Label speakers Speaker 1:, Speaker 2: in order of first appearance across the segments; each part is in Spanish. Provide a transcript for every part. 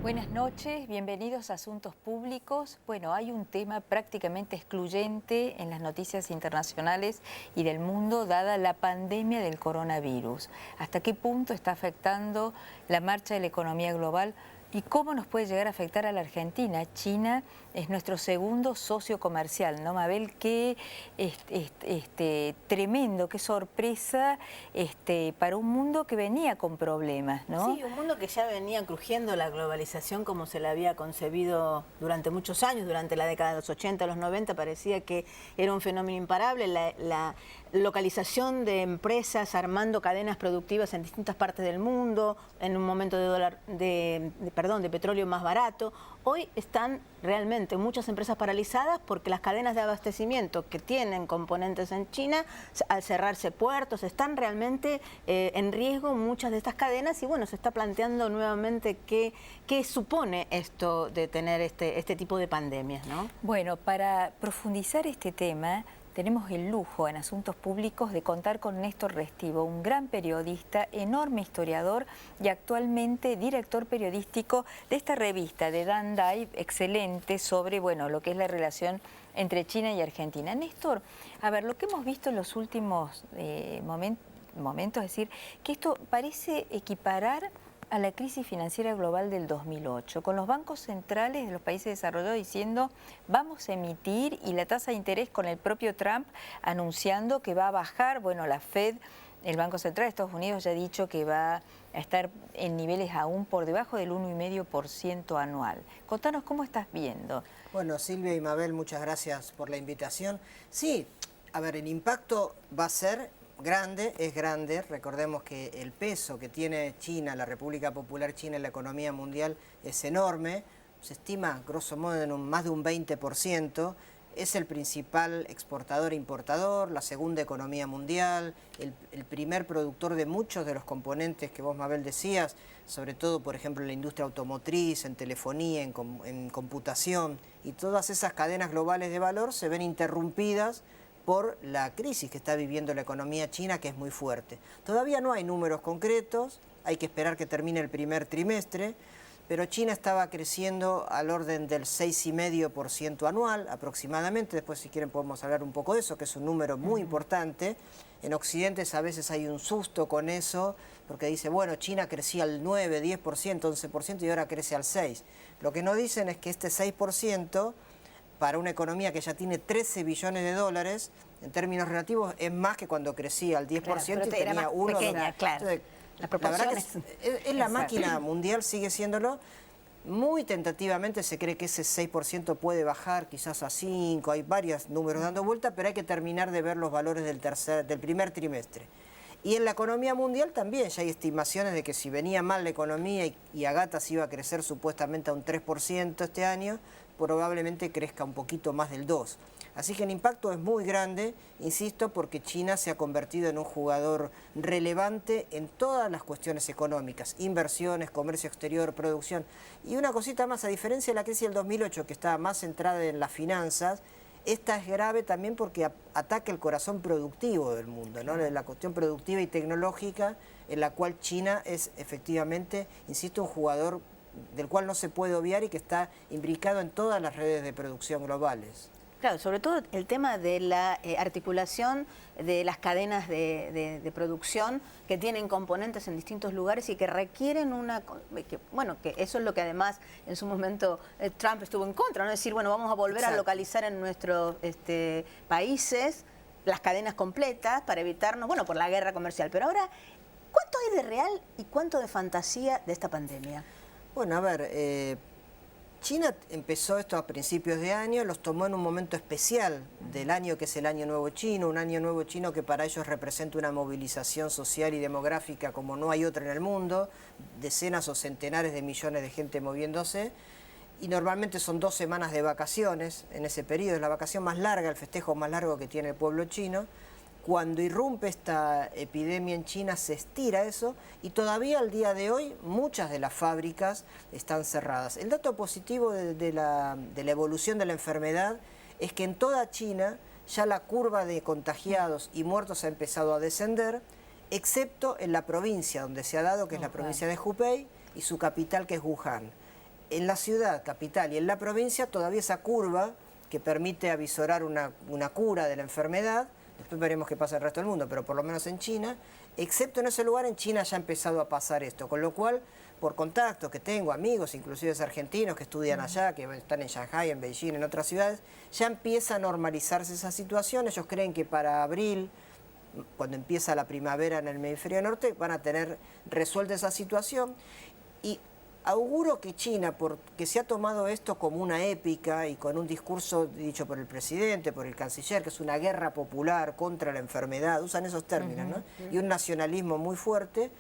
Speaker 1: Buenas noches, bienvenidos a Asuntos Públicos. Bueno, hay un tema prácticamente excluyente en las noticias internacionales y del mundo, dada la pandemia del coronavirus. ¿Hasta qué punto está afectando la marcha de la economía global? ¿Y cómo nos puede llegar a afectar a la Argentina? China es nuestro segundo socio comercial, ¿no, Mabel? Qué tremendo, qué sorpresa para un mundo que venía con problemas, ¿no?
Speaker 2: Sí, un mundo que ya venía crujiendo la globalización como se la había concebido durante muchos años, durante la década de los 80, los 90, parecía que era un fenómeno imparable. La localización de empresas armando cadenas productivas en distintas partes del mundo, en un momento de petróleo más barato. Hoy están realmente muchas empresas paralizadas porque las cadenas de abastecimiento que tienen componentes en China, al cerrarse puertos, están realmente en riesgo muchas de estas cadenas y bueno, se está planteando nuevamente qué supone esto de tener este tipo de pandemias, ¿no?
Speaker 1: Bueno, para profundizar este tema, tenemos el lujo en Asuntos Públicos de contar con Néstor Restivo, un gran periodista, enorme historiador y actualmente director periodístico de esta revista de Dan Dive, excelente, sobre lo que es la relación entre China y Argentina. Néstor, a ver, lo que hemos visto en los últimos momentos, es decir, que esto parece equiparar a la crisis financiera global del 2008, con los bancos centrales de los países desarrollados diciendo vamos a emitir, y la tasa de interés con el propio Trump anunciando que va a bajar. Bueno, la Fed, el Banco Central de Estados Unidos, ya ha dicho que va a estar en niveles aún por debajo del 1,5% anual. Contanos cómo estás viendo.
Speaker 3: Bueno, Silvia y Mabel, muchas gracias por la invitación. Sí, a ver, el impacto va a ser grande, es grande. Recordemos que el peso que tiene China, la República Popular China en la economía mundial es enorme. Se estima, grosso modo, en más de un 20%. Es el principal exportador e importador, la segunda economía mundial, el primer productor de muchos de los componentes que vos, Mabel, decías, sobre todo, por ejemplo, en la industria automotriz, en telefonía, en computación. Y todas esas cadenas globales de valor se ven interrumpidas por la crisis que está viviendo la economía china, que es muy fuerte. Todavía no hay números concretos, hay que esperar que termine el primer trimestre, pero China estaba creciendo al orden del 6,5% anual aproximadamente. Después, si quieren, podemos hablar un poco de eso, que es un número muy importante. En Occidente a veces hay un susto con eso, porque dice, bueno, China crecía al 9, 10%, 11% y ahora crece al 6%. Lo que no dicen es que este 6%... para una economía que ya tiene 13 billones de dólares, en términos relativos, es más que cuando crecía al 10%
Speaker 2: claro,
Speaker 3: y tenía 1
Speaker 2: pequeña, claro.
Speaker 3: Entonces, la verdad que es la máquina mundial, sigue siéndolo. Muy tentativamente se cree que ese 6% puede bajar quizás a 5%, hay varios números dando vuelta, pero hay que terminar de ver los valores del primer trimestre. Y en la economía mundial también ya hay estimaciones de que si venía mal la economía y a gatas iba a crecer supuestamente a un 3% este año, probablemente crezca un poquito más del 2%. Así que el impacto es muy grande, insisto, porque China se ha convertido en un jugador relevante en todas las cuestiones económicas, inversiones, comercio exterior, producción. Y una cosita más, a diferencia de la crisis del 2008, que estaba más centrada en las finanzas, esta es grave también porque ataca el corazón productivo del mundo, ¿no? La cuestión productiva y tecnológica, en la cual China es efectivamente, insisto, un jugador del cual no se puede obviar y que está imbricado en todas las redes de producción globales.
Speaker 2: Claro, sobre todo el tema de la articulación de las cadenas de producción que tienen componentes en distintos lugares y que requieren que eso es lo que además en su momento Trump estuvo en contra, ¿no? Es decir, bueno, vamos a volver a localizar en nuestros países las cadenas completas para evitarnos, por la guerra comercial. Pero ahora, ¿cuánto hay de real y cuánto de fantasía de esta pandemia?
Speaker 3: Bueno, a ver, China empezó esto a principios de año, los tomó en un momento especial del año que es el Año Nuevo Chino, un Año Nuevo Chino que para ellos representa una movilización social y demográfica como no hay otra en el mundo, decenas o centenares de millones de gente moviéndose, y normalmente son 2 semanas de vacaciones en ese periodo, es la vacación más larga, el festejo más largo que tiene el pueblo chino. Cuando irrumpe esta epidemia en China se estira eso y todavía al día de hoy muchas de las fábricas están cerradas. El dato positivo de la evolución de la enfermedad es que en toda China ya la curva de contagiados y muertos ha empezado a descender, excepto en la provincia donde se ha dado, que es la provincia de Hubei, y su capital, que es Wuhan. en la ciudad, capital y en la provincia todavía esa curva que permite avisorar una cura de la enfermedad, después veremos qué pasa en el resto del mundo, pero por lo menos en China, excepto en ese lugar, en China ya ha empezado a pasar esto, con lo cual, por contactos que tengo, amigos, inclusive argentinos que estudian allá, que están en Shanghái, en Beijing, en otras ciudades, ya empieza a normalizarse esa situación. Ellos creen que para abril, cuando empieza la primavera en el hemisferio norte, van a tener resuelta esa situación. Y auguro que China, porque se ha tomado esto como una épica y con un discurso dicho por el presidente, por el canciller, que es una guerra popular contra la enfermedad, usan esos términos, ¿no? Y un nacionalismo muy fuerte,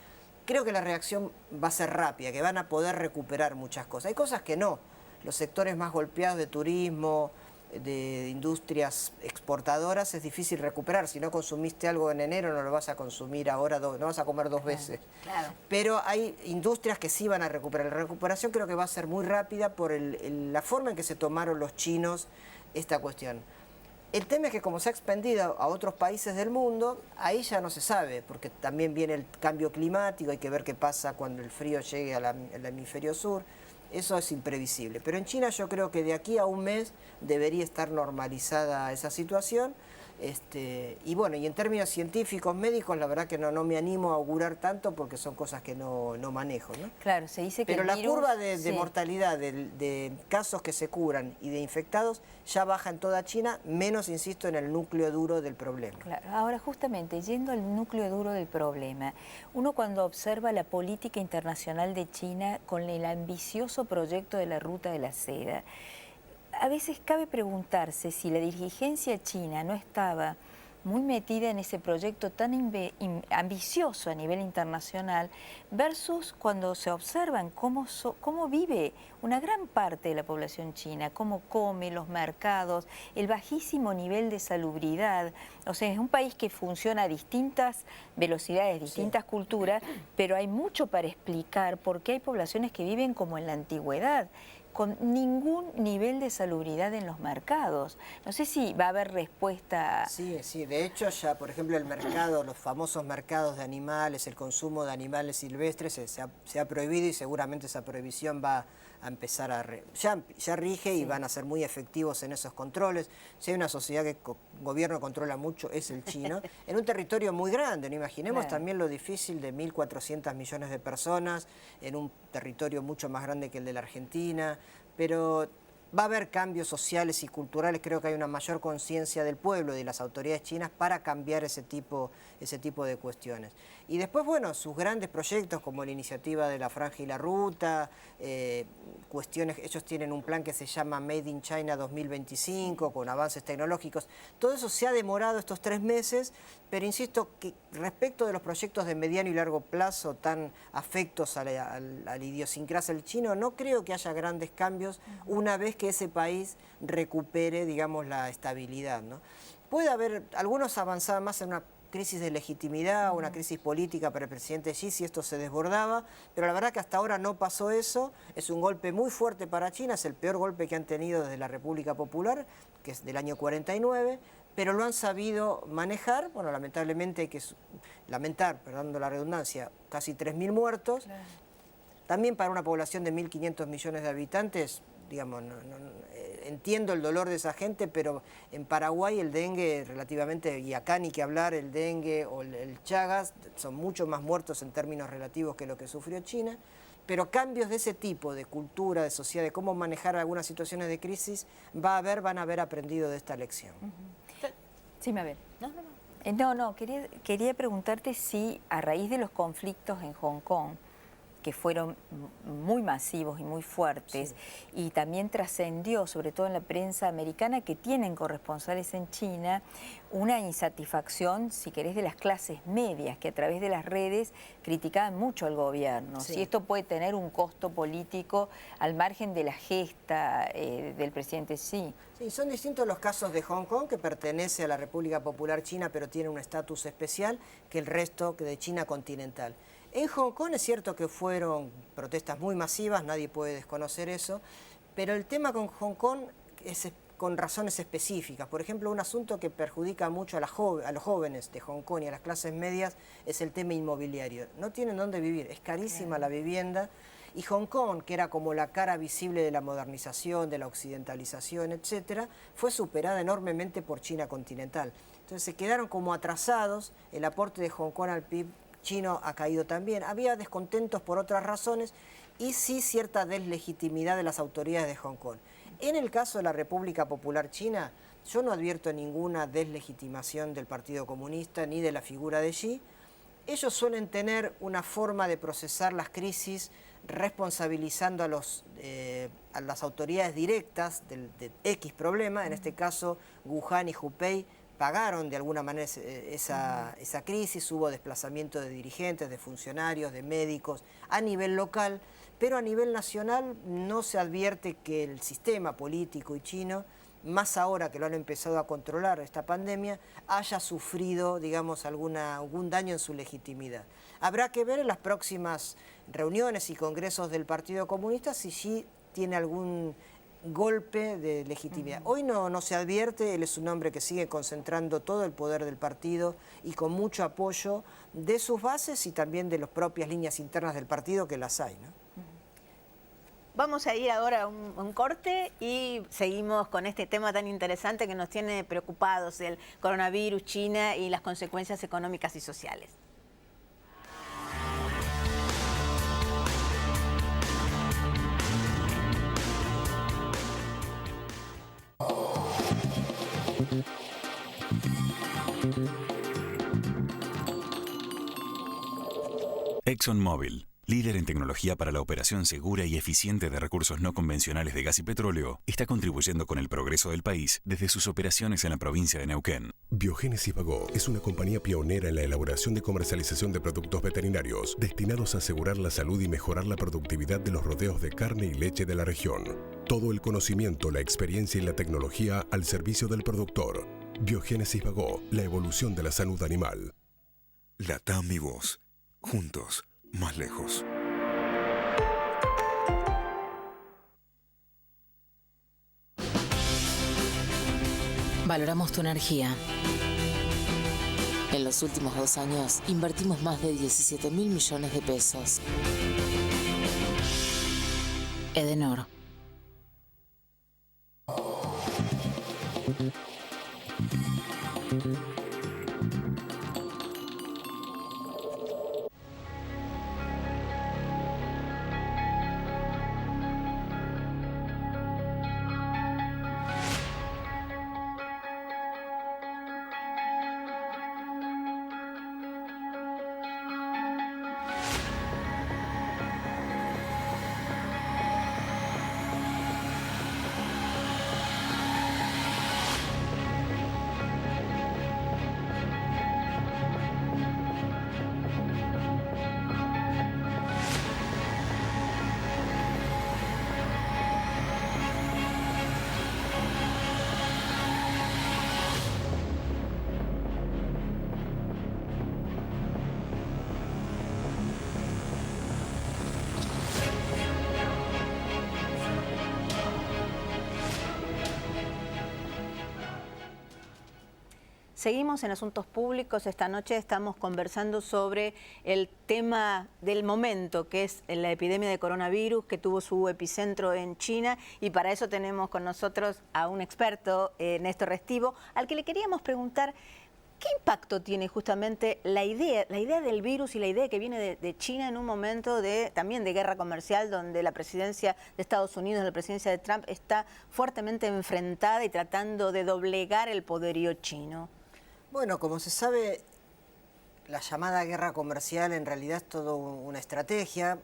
Speaker 3: creo que la reacción va a ser rápida, que van a poder recuperar muchas cosas. Hay cosas que no. Los sectores más golpeados de turismo, de industrias exportadoras, es difícil recuperar. Si no consumiste algo en enero, no lo vas a consumir ahora, no vas a comer 2 veces.
Speaker 2: Claro.
Speaker 3: Pero hay industrias que sí van a recuperar. La recuperación creo que va a ser muy rápida por la forma en que se tomaron los chinos esta cuestión. El tema es que como se ha expandido a otros países del mundo, ahí ya no se sabe, porque también viene el cambio climático, hay que ver qué pasa cuando el frío llegue al hemisferio sur. Eso es imprevisible. Pero en China yo creo que de aquí a un mes debería estar normalizada esa situación. Y bueno, y en términos científicos, médicos, la verdad que no me animo a augurar tanto porque son cosas que no manejo, ¿no?
Speaker 1: Claro, se dice que
Speaker 3: pero
Speaker 1: el
Speaker 3: la curva de
Speaker 1: sí,
Speaker 3: mortalidad, de casos que se curan y de infectados ya baja en toda China, menos, insisto, en el núcleo duro del problema.
Speaker 1: Claro. Ahora, justamente, yendo al núcleo duro del problema, uno cuando observa la política internacional de China con el ambicioso proyecto de la Ruta de la Seda, a veces cabe preguntarse si la dirigencia china no estaba muy metida en ese proyecto tan ambicioso a nivel internacional versus cuando se observan cómo vive una gran parte de la población china, cómo come, los mercados, el bajísimo nivel de salubridad. O sea, es un país que funciona a distintas velocidades, distintas culturas, pero hay mucho para explicar por qué hay poblaciones que viven como en la antigüedad, con ningún nivel de salubridad en los mercados. No sé si va a haber respuesta.
Speaker 3: Sí, de hecho ya, por ejemplo, el mercado, los famosos mercados de animales, el consumo de animales silvestres se ha prohibido y seguramente esa prohibición va a empezar ya rige y van a ser muy efectivos en esos controles. Si hay una sociedad que el gobierno controla mucho, es el chino, en un territorio muy grande, ¿no? Imaginemos también lo difícil de 1.400 millones de personas en un territorio mucho más grande que el de la Argentina, pero va a haber cambios sociales y culturales. Creo que hay una mayor conciencia del pueblo y de las autoridades chinas para cambiar ese tipo de cuestiones. Y después, bueno, sus grandes proyectos como la iniciativa de la Franja y la Ruta, cuestiones, ellos tienen un plan que se llama Made in China 2025, con avances tecnológicos. Todo eso se ha demorado estos 3 meses, pero insisto que respecto de los proyectos de mediano y largo plazo tan afectos a la idiosincrasia del chino, no creo que haya grandes cambios una vez que ese país recupere, digamos, la estabilidad, ¿no? Puede haber, algunos avanzaban más en una crisis de legitimidad, una crisis política para el presidente Xi si esto se desbordaba, pero la verdad que hasta ahora no pasó eso. Es un golpe muy fuerte para China, es el peor golpe que han tenido desde la República Popular, que es del año 49, pero lo han sabido manejar. Bueno, lamentablemente hay que lamentar, perdón la redundancia, casi 3.000 muertos. Claro. También para una población de 1.500 millones de habitantes, digamos, entiendo el dolor de esa gente, pero en Paraguay el dengue relativamente, y acá ni que hablar, el dengue o el Chagas son mucho más muertos en términos relativos que lo que sufrió China, pero cambios de ese tipo, de cultura, de sociedad, de cómo manejar algunas situaciones de crisis, van a haber aprendido de esta lección.
Speaker 1: Sí, Mabel. No, quería preguntarte si a raíz de los conflictos en Hong Kong, que fueron muy masivos y muy fuertes, y también trascendió, sobre todo en la prensa americana, que tienen corresponsales en China, una insatisfacción, si querés, de las clases medias, que a través de las redes criticaban mucho al gobierno. Si esto puede tener un costo político al margen de la gesta del presidente Xi.
Speaker 3: Sí, son distintos los casos de Hong Kong, que pertenece a la República Popular China, pero tiene un estatus especial, que el resto de China continental. En Hong Kong es cierto que fueron protestas muy masivas, nadie puede desconocer eso, pero el tema con Hong Kong es con razones específicas. Por ejemplo, un asunto que perjudica mucho a los jóvenes de Hong Kong y a las clases medias es el tema inmobiliario. No tienen dónde vivir, es carísima la vivienda Y Hong Kong, que era como la cara visible de la modernización, de la occidentalización, etcétera, fue superada enormemente por China continental. Entonces se quedaron como atrasados, el aporte de Hong Kong al PIB chino ha caído también. Había descontentos por otras razones y sí cierta deslegitimidad de las autoridades de Hong Kong. En el caso de la República Popular China, yo no advierto ninguna deslegitimación del Partido Comunista ni de la figura de Xi. Ellos suelen tener una forma de procesar las crisis responsabilizando a las autoridades directas de X problema. En este caso, Wuhan y Hubei pagaron de alguna manera esa crisis. Hubo desplazamiento de dirigentes, de funcionarios, de médicos a nivel local, pero a nivel nacional no se advierte que el sistema político y chino, más ahora que lo han empezado a controlar esta pandemia, haya sufrido, digamos, algún daño en su legitimidad. Habrá que ver en las próximas reuniones y congresos del Partido Comunista si Xi tiene algún golpe de legitimidad. Hoy no se advierte, él es un hombre que sigue concentrando todo el poder del partido y con mucho apoyo de sus bases y también de las propias líneas internas del partido, que las hay, ¿no?
Speaker 2: Vamos a ir ahora a un corte y seguimos con este tema tan interesante que nos tiene preocupados, el coronavirus, China y las consecuencias económicas y sociales.
Speaker 4: ExxonMobil, líder en tecnología para la operación segura y eficiente de recursos no convencionales de gas y petróleo, está contribuyendo con el progreso del país desde sus operaciones en la provincia de Neuquén.
Speaker 5: Biogénesis Bagó es una compañía pionera en la elaboración y comercialización de productos veterinarios destinados a asegurar la salud y mejorar la productividad de los rodeos de carne y leche de la región. Todo el conocimiento, la experiencia y la tecnología al servicio del productor. Biogénesis Bagó, la evolución de la salud animal.
Speaker 6: LATAM y vos, juntos, más lejos.
Speaker 7: Valoramos tu energía. En los últimos 2 años invertimos más de 17.000 millones de pesos. Edenor.
Speaker 2: Seguimos en Asuntos Públicos. Esta noche estamos conversando sobre el tema del momento, que es la epidemia de coronavirus, que tuvo su epicentro en China, y para eso tenemos con nosotros a un experto, Néstor Restivo, al que le queríamos preguntar qué impacto tiene justamente la idea del virus y la idea que viene de China en un momento también de guerra comercial, donde la presidencia de Estados Unidos, la presidencia de Trump, está fuertemente enfrentada y tratando de doblegar el poderío chino.
Speaker 3: Bueno, como se sabe, la llamada guerra comercial en realidad es toda una estrategia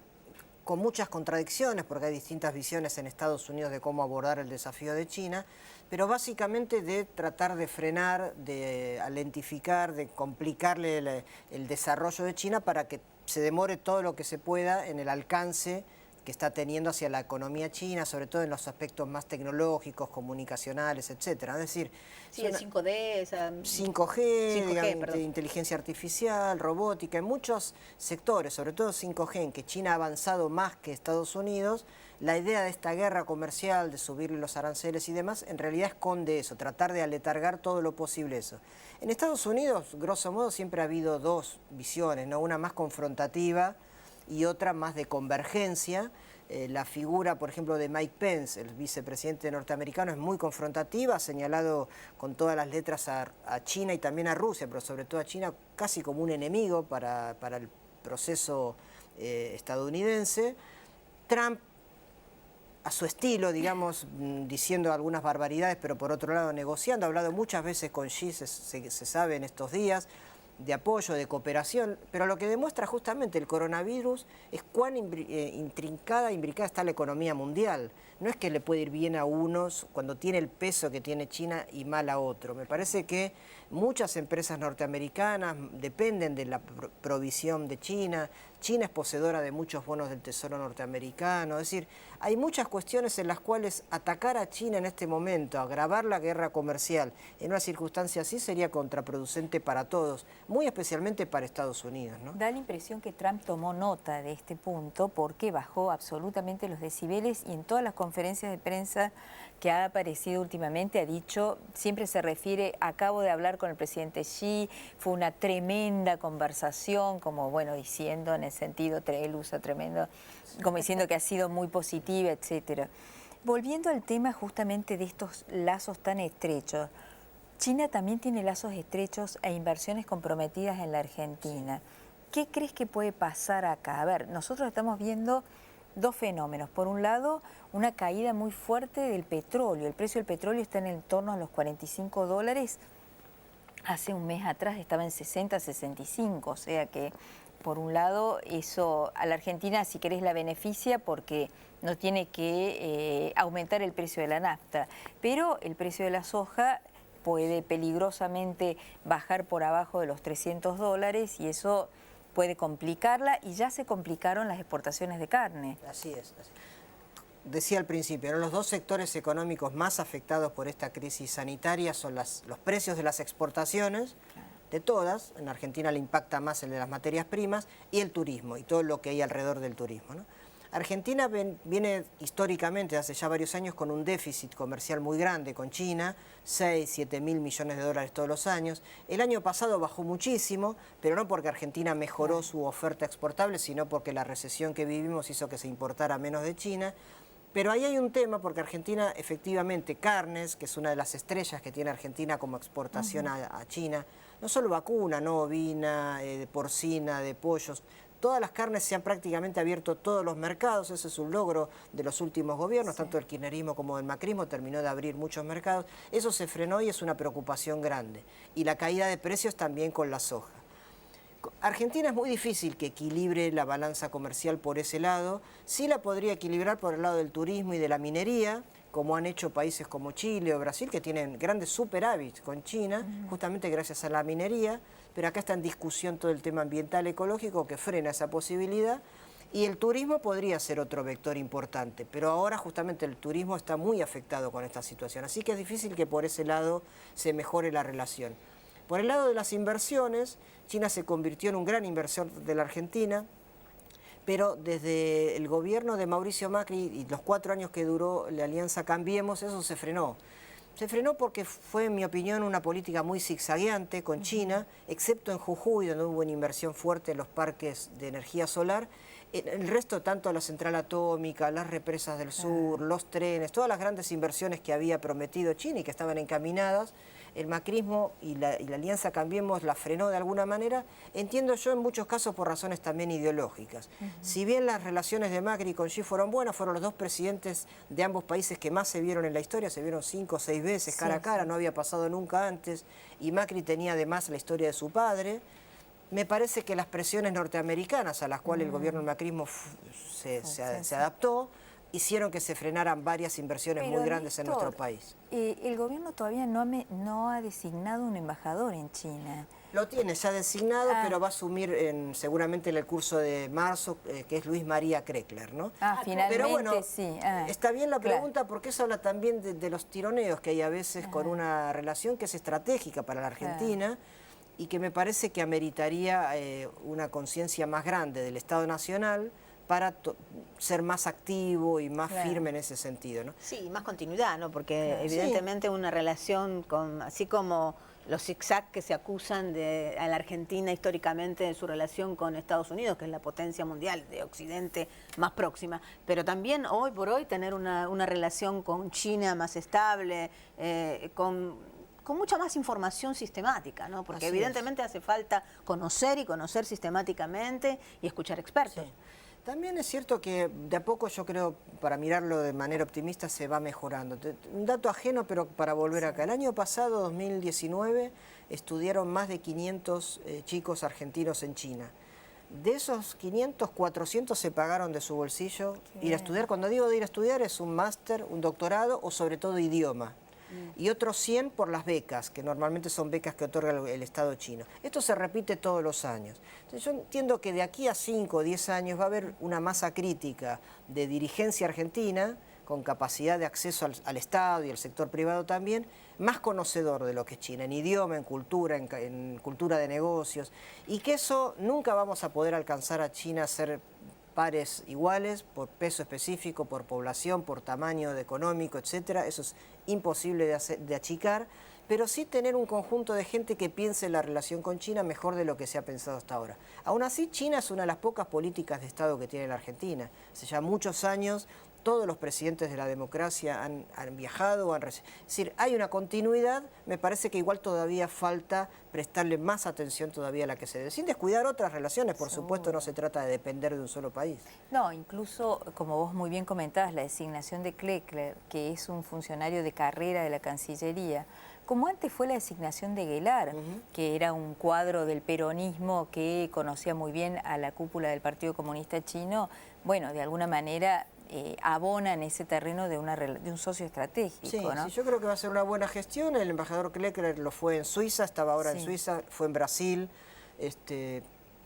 Speaker 3: con muchas contradicciones, porque hay distintas visiones en Estados Unidos de cómo abordar el desafío de China, pero básicamente de tratar de frenar, de alentificar, de complicarle el desarrollo de China para que se demore todo lo que se pueda en el alcance que está teniendo hacia la economía china, sobre todo en los aspectos más tecnológicos, comunicacionales, etcétera. Es decir,
Speaker 2: sí, el 5D,
Speaker 3: 5G, digamos, inteligencia artificial, robótica, en muchos sectores, sobre todo 5G, en que China ha avanzado más que Estados Unidos. La idea de esta guerra comercial, de subirle los aranceles y demás, en realidad esconde eso, tratar de aletargar todo lo posible eso. En Estados Unidos, grosso modo, siempre ha habido dos visiones, ¿no? Una más confrontativa y otra más de convergencia. La figura, por ejemplo, de Mike Pence, el vicepresidente norteamericano, es muy confrontativa, ha señalado con todas las letras a China y también a Rusia, pero sobre todo a China casi como un enemigo para el proceso estadounidense. Trump, a su estilo, digamos, diciendo algunas barbaridades, pero por otro lado negociando, ha hablado muchas veces con Xi, se sabe en estos días, de apoyo, de cooperación, pero lo que demuestra justamente el coronavirus es cuán intrincada, imbricada está la economía mundial. No es que le puede ir bien a unos cuando tiene el peso que tiene China y mal a otro. Me parece que muchas empresas norteamericanas dependen de la provisión de China. China es poseedora de muchos bonos del Tesoro norteamericano. Es decir, hay muchas cuestiones en las cuales atacar a China en este momento, agravar la guerra comercial en una circunstancia así sería contraproducente para todos, muy especialmente para Estados Unidos, ¿no?
Speaker 1: Da la impresión que Trump tomó nota de este punto porque bajó absolutamente los decibeles y en todas las conferencias de prensa que ha aparecido últimamente ha dicho, siempre se refiere, acabo de hablar con el presidente Xi, fue una tremenda conversación, como bueno, diciendo en el sentido, él usa tremendo, como diciendo que ha sido muy positiva, etcétera. Volviendo al tema justamente de estos lazos tan estrechos, China también tiene lazos estrechos e inversiones comprometidas en la Argentina. ¿Qué crees que puede pasar acá? A ver, nosotros estamos viendo dos fenómenos. Por un lado, una caída muy fuerte del petróleo. El precio del petróleo está en torno a los $45. Hace un mes atrás estaba en 60, 65. O sea que, por un lado, eso a la Argentina, si querés, la beneficia porque no tiene que aumentar el precio de la nafta. Pero el precio de la soja puede peligrosamente bajar por abajo de los $300 y eso puede complicarla, y ya se complicaron las exportaciones de carne.
Speaker 3: Así es. Decía al principio, ¿no? Los dos sectores económicos más afectados por esta crisis sanitaria son los precios de las exportaciones, de todas. En Argentina le impacta más el de las materias primas, y el turismo, y todo lo que hay alrededor del turismo, ¿no? Argentina viene históricamente, hace ya varios años, con un déficit comercial muy grande con China, 6, 7 mil millones de dólares todos los años. El año pasado bajó muchísimo, pero no porque Argentina mejoró su oferta exportable, sino porque la recesión que vivimos hizo que se importara menos de China. Pero ahí hay un tema, porque Argentina, efectivamente, carnes, que es una de las estrellas que tiene Argentina como exportación a China, no solo vacuna, no ovina, de porcina, de pollos. Todas las carnes se han prácticamente abierto todos los mercados, ese es un logro de los últimos gobiernos, tanto el kirchnerismo como el macrismo terminó de abrir muchos mercados. Eso se frenó y es una preocupación grande. Y la caída de precios también con la soja. Argentina es muy difícil que equilibre la balanza comercial por ese lado, sí la podría equilibrar por el lado del turismo y de la minería, como han hecho países como Chile o Brasil, que tienen grandes superávits con China, justamente gracias a la minería, pero acá está en discusión todo el tema ambiental ecológico que frena esa posibilidad, y el turismo podría ser otro vector importante, pero ahora justamente el turismo está muy afectado con esta situación, así que es difícil que por ese lado se mejore la relación. Por el lado de las inversiones, China se convirtió en un gran inversor de la Argentina, pero desde el gobierno de Mauricio Macri y los 4 años que duró la alianza Cambiemos, eso se frenó. Se frenó porque fue, en mi opinión, una política muy zigzagueante con China, excepto en Jujuy, donde hubo una inversión fuerte en los parques de energía solar. El resto, tanto la central atómica, las represas del sur, los trenes, todas las grandes inversiones que había prometido China y que estaban encaminadas, el macrismo y la alianza Cambiemos la frenó de alguna manera, entiendo yo en muchos casos por razones también ideológicas. Si bien las relaciones de Macri con Xi fueron buenas, fueron los dos presidentes de ambos países que más se vieron en la historia, se vieron 5 o 6 veces cara a cara, no había pasado nunca antes, y Macri tenía además la historia de su padre. Me parece que las presiones norteamericanas a las cuales el gobierno del macrismo se adaptó, hicieron que se frenaran varias inversiones muy grandes en nuestro país.
Speaker 1: El gobierno todavía no ha designado un embajador en China.
Speaker 3: Lo tiene ya designado, pero va a asumir seguramente en el curso de marzo, que es Luis María Kreckler, ¿no?
Speaker 1: Finalmente
Speaker 3: pero bueno,
Speaker 1: sí.
Speaker 3: Está bien la pregunta porque eso habla también de los tironeos que hay a veces con una relación que es estratégica para la Argentina y que me parece que ameritaría una conciencia más grande del Estado Nacional para ser más activo y más firme en ese sentido, ¿no?
Speaker 2: Sí, más continuidad, ¿no? Porque evidentemente una relación así como los zigzag que se acusan a la Argentina históricamente en su relación con Estados Unidos, que es la potencia mundial de Occidente más próxima, pero también hoy por hoy tener una relación con China más estable, con mucha más información sistemática, ¿no? Porque
Speaker 3: Así
Speaker 2: evidentemente hace falta conocer y conocer sistemáticamente y escuchar expertos.
Speaker 3: Sí. También es cierto que de a poco yo creo, para mirarlo de manera optimista, se va mejorando. Un dato ajeno, pero para volver acá. El año pasado, 2019, estudiaron más de 500 chicos argentinos en China. De esos 500, 400 se pagaron de su bolsillo ir a estudiar. Cuando digo de ir a estudiar es un máster, un doctorado o sobre todo idioma. Y otros 100 por las becas, que normalmente son becas que otorga el Estado chino. Esto se repite todos los años. Entonces yo entiendo que de aquí a 5 o 10 años va a haber una masa crítica de dirigencia argentina, con capacidad de acceso al Estado y al sector privado también, más conocedor de lo que es China, en idioma, en cultura de negocios, y que eso nunca vamos a poder alcanzar a China a ser pares iguales, por peso específico, por población, por tamaño económico, etcétera. Eso es imposible de achicar, pero sí tener un conjunto de gente que piense la relación con China mejor de lo que se ha pensado hasta ahora. Aún así, China es una de las pocas políticas de Estado que tiene la Argentina. Hace ya muchos años todos los presidentes de la democracia han viajado, es decir, hay una continuidad. Me parece que igual todavía falta prestarle más atención todavía a la que se debe, sin descuidar otras relaciones. Por supuesto, no se trata de depender de un solo país.
Speaker 1: No, incluso, como vos muy bien comentabas, la designación de Kleckler, que es un funcionario de carrera de la Cancillería, como antes fue la designación de Guelar, que era un cuadro del peronismo que conocía muy bien a la cúpula del Partido Comunista Chino, bueno, de alguna manera abona en ese terreno de un socio estratégico,
Speaker 3: sí,
Speaker 1: ¿no?
Speaker 3: Sí, yo creo que va a ser una buena gestión. El embajador Kleckler lo fue en Suiza, estaba ahora en Suiza, fue en Brasil,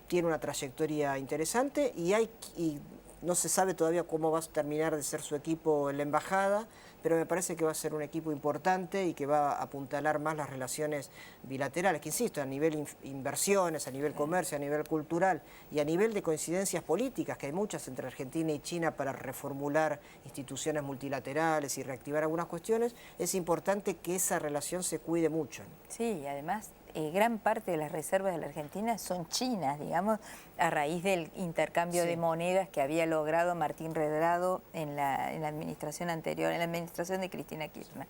Speaker 3: tiene una trayectoria interesante y no se sabe todavía cómo va a terminar de ser su equipo en la embajada, pero me parece que va a ser un equipo importante y que va a apuntalar más las relaciones bilaterales, que insisto, a nivel inversiones, a nivel comercio, a nivel cultural y a nivel de coincidencias políticas, que hay muchas entre Argentina y China para reformular instituciones multilaterales y reactivar algunas cuestiones. Es importante que esa relación se cuide mucho, ¿no?
Speaker 1: Sí, y además gran parte de las reservas de la Argentina son chinas, digamos, a raíz del intercambio de monedas que había logrado Martín Redrado en la administración anterior, en la administración de Cristina Kirchner.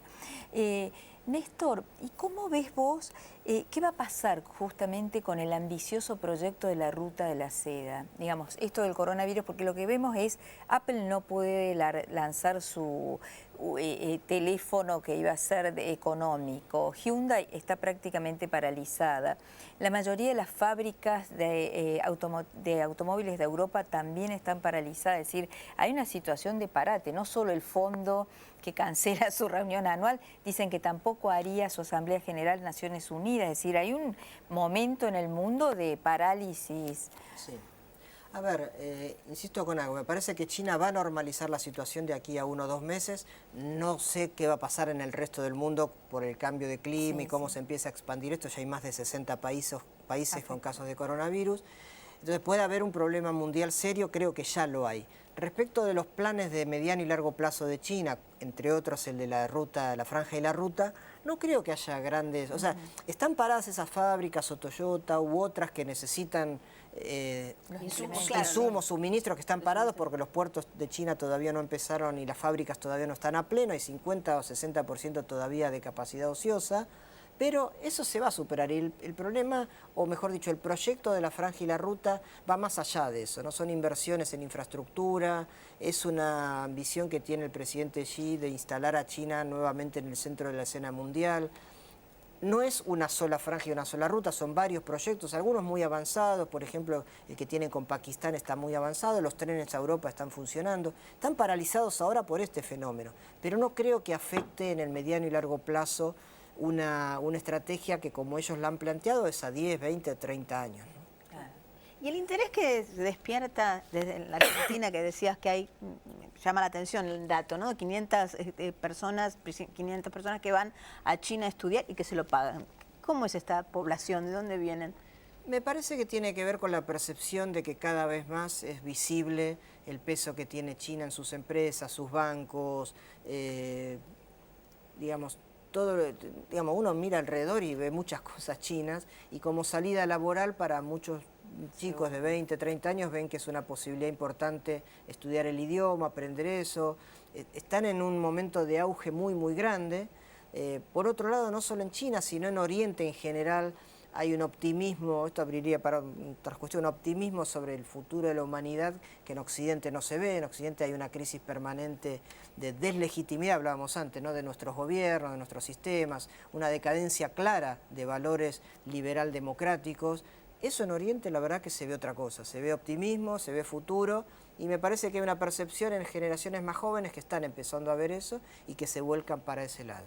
Speaker 1: Néstor, ¿y cómo ves vos qué va a pasar justamente con el ambicioso proyecto de la ruta de la seda? Digamos, esto del coronavirus, porque lo que vemos es Apple no puede lanzar su teléfono que iba a ser económico. Hyundai está prácticamente paralizada. La mayoría de las fábricas de automóviles de Europa también están paralizadas. Es decir, hay una situación de parate. No solo el fondo que cancela su reunión anual, dicen que tampoco haría su Asamblea General Naciones Unidas. Es decir, hay un momento en el mundo de parálisis.
Speaker 3: Sí. A ver, insisto con algo, me parece que China va a normalizar la situación de aquí a 1 o 2 meses. No sé qué va a pasar en el resto del mundo por el cambio de clima y cómo se empieza a expandir esto. Ya hay más de 60 países con casos de coronavirus. Entonces puede haber un problema mundial serio, creo que ya lo hay. Respecto de los planes de mediano y largo plazo de China, entre otros el de la ruta, la franja y la ruta, no creo que haya grandes... O sea, están paradas esas fábricas o Toyota u otras que necesitan insumos, suministros que están parados porque los puertos de China todavía no empezaron y las fábricas todavía no están a pleno, hay 50 o 60% todavía de capacidad ociosa. Pero eso se va a superar y el problema, o mejor dicho, el proyecto de la franja y la ruta va más allá de eso, no son inversiones en infraestructura, es una ambición que tiene el presidente Xi de instalar a China nuevamente en el centro de la escena mundial. No es una sola franja y una sola ruta, son varios proyectos, algunos muy avanzados, por ejemplo, el que tienen con Pakistán está muy avanzado, los trenes a Europa están funcionando, están paralizados ahora por este fenómeno, pero no creo que afecte en el mediano y largo plazo una estrategia que, como ellos la han planteado, es a 10, 20, 30 años, ¿no?
Speaker 2: Claro. Y el interés que se despierta desde la Argentina, que decías que hay, llama la atención el dato, ¿no? 500 personas que van a China a estudiar y que se lo pagan. ¿Cómo es esta población? ¿De dónde vienen?
Speaker 3: Me parece que tiene que ver con la percepción de que cada vez más es visible el peso que tiene China en sus empresas, sus bancos, digamos, digamos, uno mira alrededor y ve muchas cosas chinas, y como salida laboral para muchos chicos de 20, 30 años ven que es una posibilidad importante estudiar el idioma, aprender eso. Están en un momento de auge muy, muy grande. Por otro lado, no solo en China, sino en Oriente en general, hay un optimismo, esto abriría para otras cuestiones, un optimismo sobre el futuro de la humanidad que en Occidente no se ve. En Occidente hay una crisis permanente de deslegitimidad, hablábamos antes, ¿no?, de nuestros gobiernos, de nuestros sistemas, una decadencia clara de valores liberal-democráticos. Eso en Oriente la verdad que se ve otra cosa, se ve optimismo, se ve futuro, y me parece que hay una percepción en generaciones más jóvenes que están empezando a ver eso y que se vuelcan para ese lado.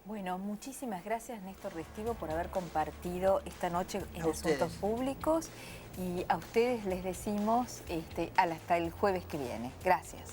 Speaker 1: Bueno, muchísimas gracias, Néstor Restivo, por haber compartido esta noche en
Speaker 3: A
Speaker 1: Asuntos
Speaker 3: ustedes.
Speaker 1: Públicos, y a ustedes les decimos hasta el jueves que viene. Gracias.